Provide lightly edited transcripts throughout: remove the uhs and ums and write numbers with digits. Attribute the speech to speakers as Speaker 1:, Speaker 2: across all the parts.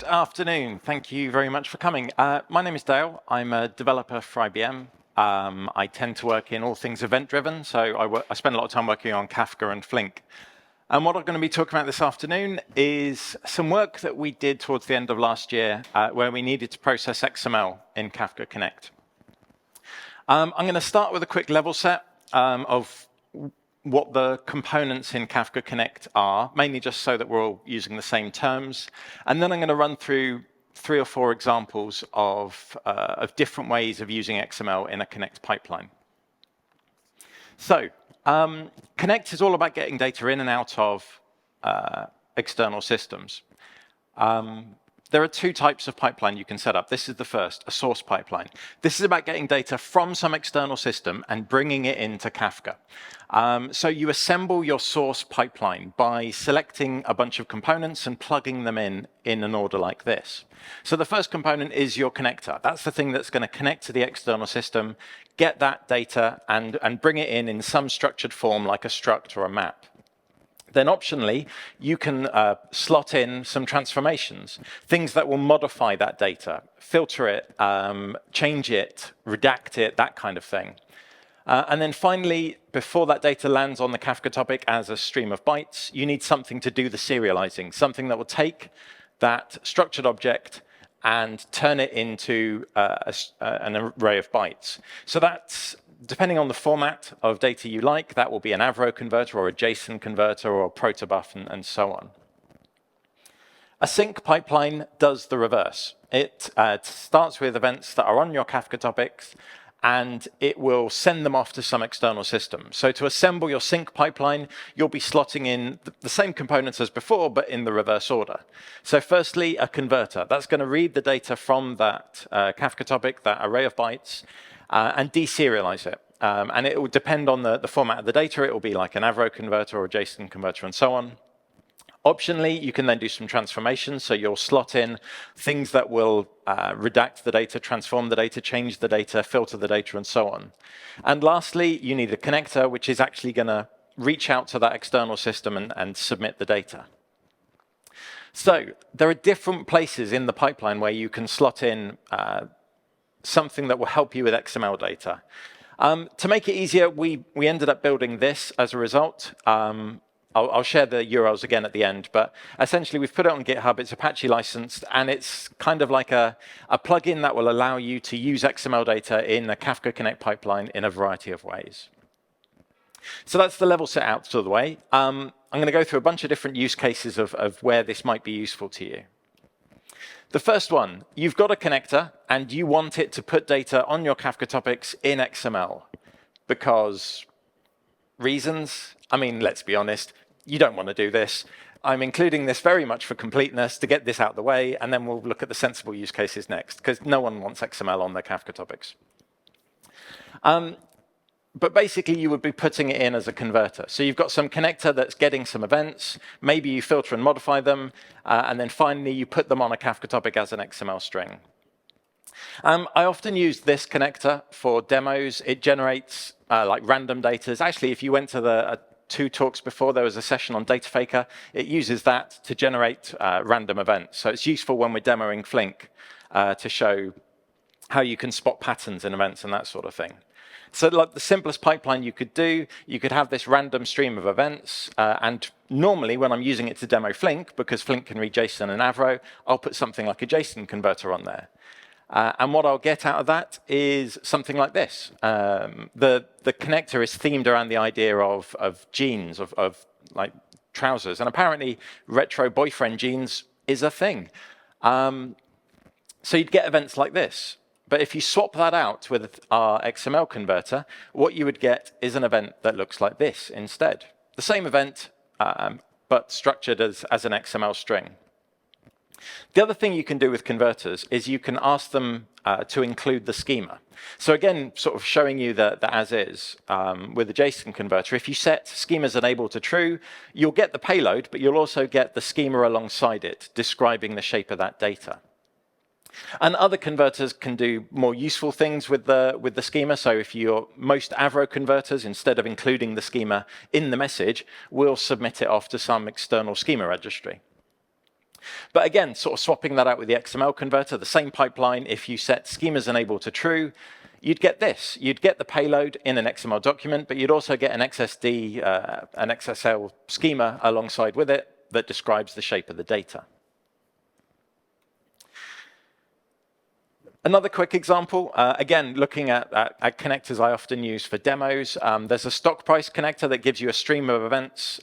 Speaker 1: afternoon. Thank you very much for coming. My name is Dale. I'm a developer for IBM. I tend to work in all things event-driven, so I spend a lot of time working on Kafka and Flink. And what I'm going to be talking about this afternoon is some work that we did towards the end of last year where we needed to process XML in Kafka Connect. I'm going to start with a quick level set of what the components in Kafka Connect are, mainly just so that we're all using the same terms. And then I'm going to run through 3 or 4 examples of different ways of using XML in a Connect pipeline. So Connect is all about getting data in and out of external systems. There are 2 types of pipeline you can set up. This is the first, a source pipeline. This is about getting data from some external system and bringing it into Kafka. So you assemble your source pipeline by selecting a bunch of components and plugging them in an order like this. So the first component is your connector. That's the thing that's going to connect to the external system, get that data, and bring it in some structured form like a struct or a map. Then optionally, you can slot in some transformations, things that will modify that data, filter it, change it, redact it, that kind of thing. And then finally, before that data lands on the Kafka topic as a stream of bytes, you need something to do the serializing, something that will take that structured object and turn it into an array of bytes. So that's, depending on the format of data you like, that will be an Avro converter or a JSON converter or a protobuf and so on. A sync pipeline does the reverse. It starts with events that are on your Kafka topics, and it will send them off to some external system. So to assemble your sync pipeline, you'll be slotting in the same components as before, but in the reverse order. So firstly, a converter. That's going to read the data from that Kafka topic, that array of bytes, and deserialize it. And it will depend on the format of the data. It will be like an Avro converter or a JSON converter and so on. Optionally, you can then do some transformations. So you'll slot in things that will redact the data, transform the data, change the data, filter the data, and so on. And lastly, you need a connector, which is actually going to reach out to that external system and submit the data. So there are different places in the pipeline where you can slot in something that will help you with XML data. To make it easier, we ended up building this as a result. I'll share the URLs again at the end, but essentially we've put it on GitHub. It's Apache licensed, and it's kind of like a plugin that will allow you to use XML data in a Kafka Connect pipeline in a variety of ways. So that's the level set out of the way. I'm going to go through a bunch of different use cases of where this might be useful to you. The first one, you've got a connector, and you want it to put data on your Kafka topics in XML because reasons. I mean, let's be honest, you don't want to do this. I'm including this very much for completeness to get this out of the way, and then we'll look at the sensible use cases next, because no one wants XML on their Kafka topics. But basically, you would be putting it in as a converter. So you've got some connector that's getting some events. Maybe you filter and modify them. And then finally, you put them on a Kafka topic as an XML string. I often use this connector for demos. It generates like random data. Actually, if you went to the 2 talks before, there was a session on Data Faker. It uses that to generate random events. So it's useful when we're demoing Flink to show how you can spot patterns in events and that sort of thing. So like the simplest pipeline you could do, you could have this random stream of events. And normally when I'm using it to demo Flink, because Flink can read JSON and Avro, I'll put something like a JSON converter on there. And what I'll get out of that is something like this. The connector is themed around the idea of jeans, of like trousers. And apparently retro boyfriend jeans is a thing. So you'd get events like this. But if you swap that out with our XML converter, what you would get is an event that looks like this instead. The same event, but structured as an XML string. The other thing you can do with converters is you can ask them to include the schema. So again, sort of showing you the as is with the JSON converter. If you set schemas enable to true, you'll get the payload, but you'll also get the schema alongside it, describing the shape of that data. And other converters can do more useful things with the schema. So if most Avro converters, instead of including the schema in the message, will submit it off to some external schema registry. But again, sort of swapping that out with the XML converter, the same pipeline, if you set schemas enable to true, you'd get this. You'd get the payload in an XML document, but you'd also get an XSD, an XSL schema alongside with it that describes the shape of the data. Another quick example, again, looking at connectors I often use for demos. There's a stock price connector that gives you a stream of events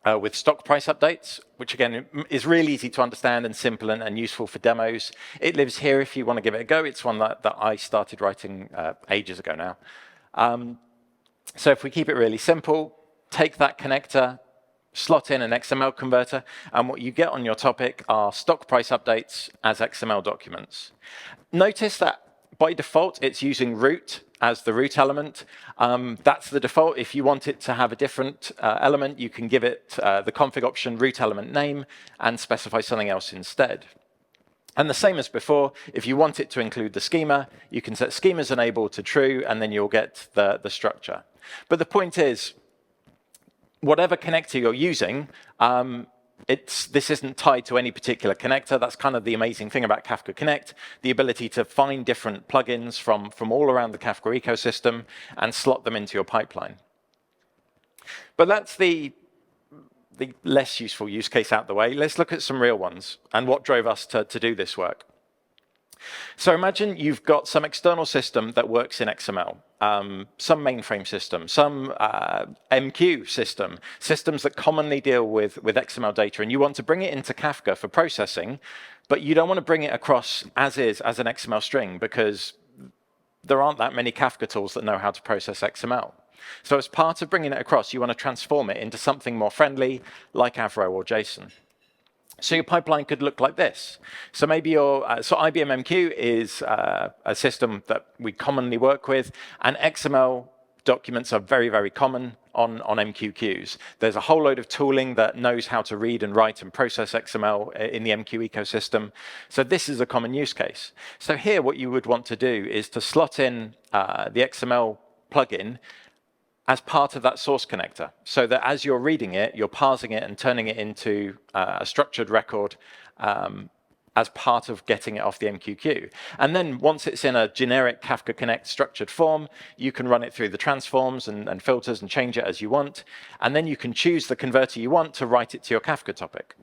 Speaker 1: with stock price updates, which again is really easy to understand and simple and useful for demos. It lives here if you want to give it a go. It's one that I started writing ages ago now. So if we keep it really simple, take that connector, slot in an XML converter, and what you get on your topic are stock price updates as XML documents. Notice that by default, it's using root as the root element. That's the default. If you want it to have a different element, you can give it the config option root element name and specify something else instead. And the same as before, if you want it to include the schema, you can set schemas enable to true, and then you'll get the structure. But the point is, whatever connector you're using, this isn't tied to any particular connector. That's kind of the amazing thing about Kafka Connect, the ability to find different plugins from all around the Kafka ecosystem and slot them into your pipeline. But that's the less useful use case out the way. Let's look at some real ones and what drove us to do this work. So imagine you've got some external system that works in XML, some mainframe system, some MQ system, systems that commonly deal with XML data, and you want to bring it into Kafka for processing, but you don't want to bring it across as is, as an XML string, because there aren't that many Kafka tools that know how to process XML. So as part of bringing it across, you want to transform it into something more friendly, like Avro or JSON. So your pipeline could look like this. So maybe so IBM MQ is a system that we commonly work with, and XML documents are very, very common on MQ queues. There's a whole load of tooling that knows how to read and write and process XML in the MQ ecosystem. So this is a common use case. So here what you would want to do is to slot in the XML plugin as part of that source connector, so that as you're reading it, you're parsing it and turning it into a structured record as part of getting it off the MQQ. And then once it's in a generic Kafka Connect structured form, you can run it through the transforms and filters and change it as you want. And then you can choose the converter you want to write it to your Kafka topic.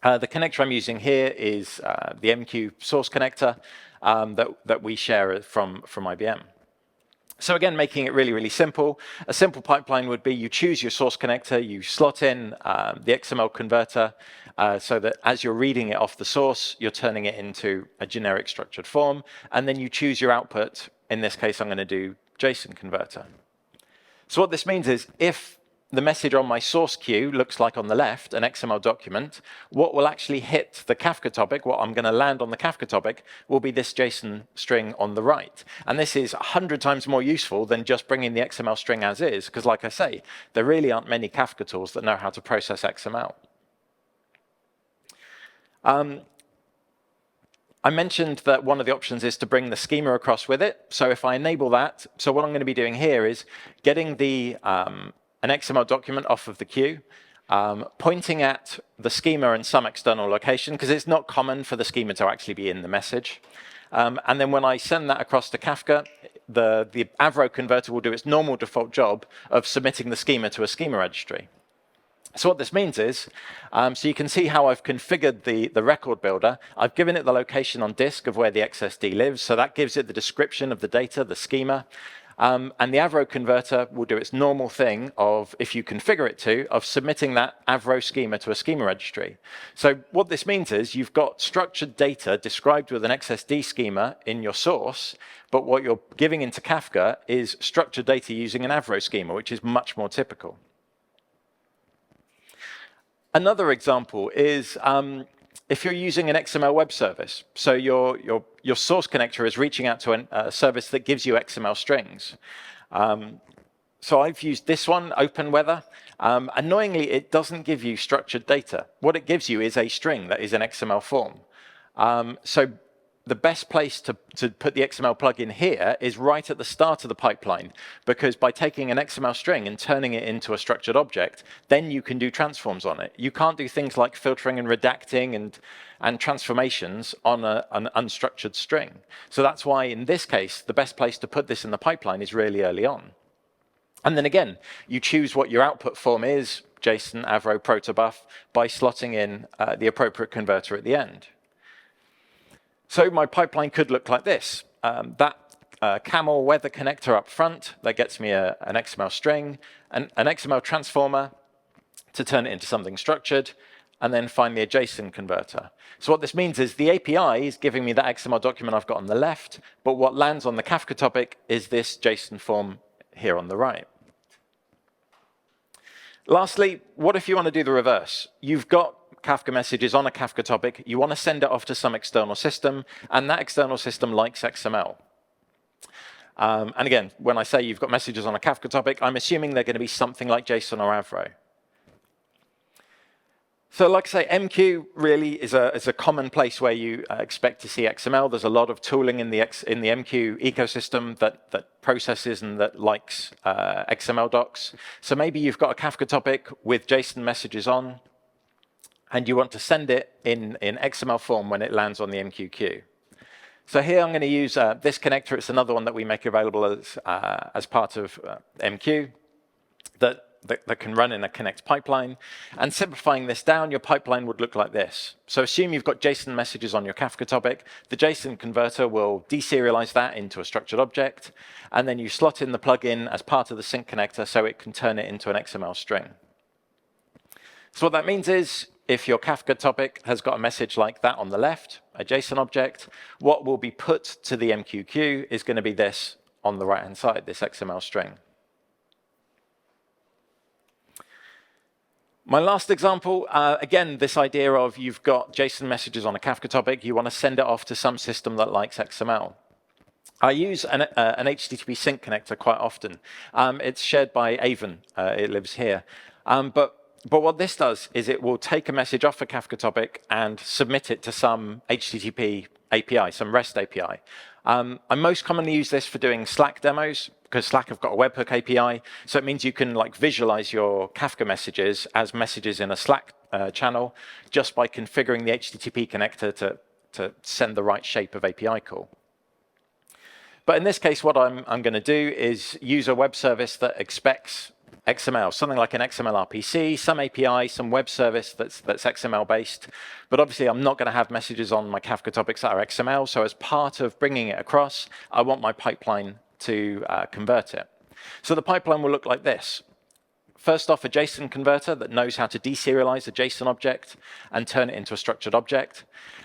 Speaker 1: The connector I'm using here is the MQ source connector that we share from IBM. So again, making it really, really simple. A simple pipeline would be you choose your source connector, you slot in the XML converter so that as you're reading it off the source, you're turning it into a generic structured form, and then you choose your output. In this case, I'm going to do JSON converter. So what this means is if the message on my source queue looks like on the left, an XML document, what will actually hit the Kafka topic, what I'm going to land on the Kafka topic, will be this JSON string on the right. And this is 100 times more useful than just bringing the XML string as is, because like I say, there really aren't many Kafka tools that know how to process XML. I mentioned that one of the options is to bring the schema across with it. So if I enable that, so what I'm going to be doing here is getting the an XML document off of the queue, pointing at the schema in some external location, because it's not common for the schema to actually be in the message. And then when I send that across to Kafka, the Avro converter will do its normal default job of submitting the schema to a schema registry. So what this means is, so you can see how I've configured the record builder. I've given it the location on disk of where the XSD lives, so that gives it the description of the data, the schema. And the Avro converter will do its normal thing of, if you configure it to, of submitting that Avro schema to a schema registry. So what this means is you've got structured data described with an XSD schema in your source, but what you're giving into Kafka is structured data using an Avro schema, which is much more typical. Another example is if you're using an XML web service, so your source connector is reaching out to a service that gives you XML strings. So I've used this one, OpenWeather. Annoyingly, it doesn't give you structured data. What it gives you is a string that is an XML form. So the best place to put the XML plugin here is right at the start of the pipeline, because by taking an XML string and turning it into a structured object, then you can do transforms on it. You can't do things like filtering and redacting and transformations on an unstructured string. So that's why, in this case, the best place to put this in the pipeline is really early on. And then again, you choose what your output form is, JSON, Avro, protobuf, by slotting in the appropriate converter at the end. So my pipeline could look like this. That camel weather connector up front, that gets me an XML string, an XML transformer to turn it into something structured, and then finally a JSON converter. So what this means is the API is giving me that XML document I've got on the left, but what lands on the Kafka topic is this JSON form here on the right. Lastly, what if you want to do the reverse? You've got Kafka messages on a Kafka topic, you want to send it off to some external system, and that external system likes XML. And again, when I say you've got messages on a Kafka topic, I'm assuming they're going to be something like JSON or Avro. So like I say, MQ really is a common place where you expect to see XML. There's a lot of tooling in the MQ ecosystem that processes and that likes XML docs. So maybe you've got a Kafka topic with JSON messages on, and you want to send it in XML form when it lands on the MQ queue. So here I'm going to use this connector. It's another one that we make available as part of MQ that can run in a Connect pipeline. And simplifying this down, your pipeline would look like this. So assume you've got JSON messages on your Kafka topic. The JSON converter will deserialize that into a structured object, and then you slot in the plugin as part of the sync connector so it can turn it into an XML string. So what that means is, if your Kafka topic has got a message like that on the left, a JSON object, what will be put to the MQ queue is going to be this on the right-hand side, this XML string. My last example, again, this idea of you've got JSON messages on a Kafka topic, you want to send it off to some system that likes XML. I use an HTTP sync connector quite often. It's shared by Avon. It lives here. But what this does is it will take a message off a Kafka topic and submit it to some HTTP API, some REST API. I most commonly use this for doing Slack demos, because Slack have got a webhook API, so it means you can visualize your Kafka messages as messages in a Slack channel just by configuring the HTTP connector to send the right shape of API call. But in this case, what I'm going to do is use a web service that expects XML, something like an XML RPC, some API, some web service that's XML based. But obviously, I'm not going to have messages on my Kafka topics that are XML. So as part of bringing it across, I want my pipeline to convert it. So the pipeline will look like this. First off, a JSON converter that knows how to deserialize a JSON object and turn it into a structured object.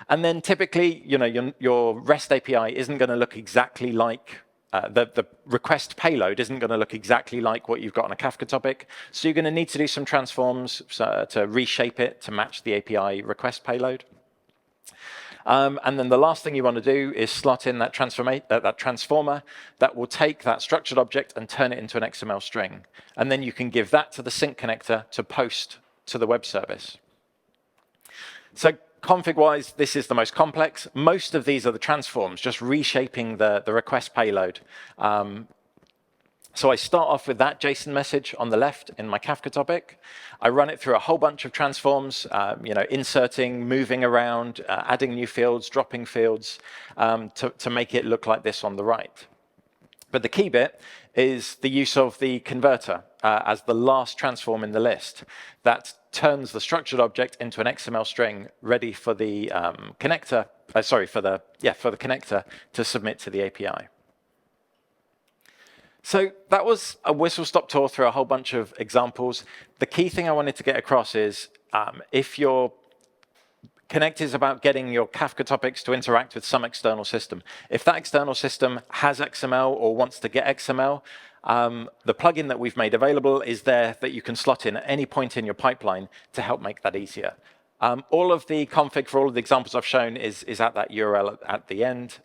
Speaker 1: And then typically, your REST API isn't going to look exactly like the request payload isn't going to look exactly like what you've got on a Kafka topic. So you're going to need to do some transforms to reshape it to match the API request payload. And then the last thing you want to do is slot in that transformer that will take that structured object and turn it into an XML string. And then you can give that to the sync connector to post to the web service. So config-wise, this is the most complex. Most of these are the transforms, just reshaping the request payload. So I start off with that JSON message on the left in my Kafka topic. I run it through a whole bunch of transforms, inserting, moving around, adding new fields, dropping fields, to make it look like this on the right. But the key bit is the use of the converter as the last transform in the list. That turns the structured object into an XML string ready for the connector, for the connector to submit to the API. So that was a whistle-stop tour through a whole bunch of examples. The key thing I wanted to get across is if your Connect is about getting your Kafka topics to interact with some external system. If that external system has XML or wants to get XML, the plugin that we've made available is there that you can slot in at any point in your pipeline to help make that easier. All of the config for all of the examples I've shown is at that URL at the end,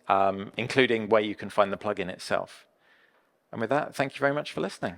Speaker 1: including where you can find the plugin itself. And with that, thank you very much for listening.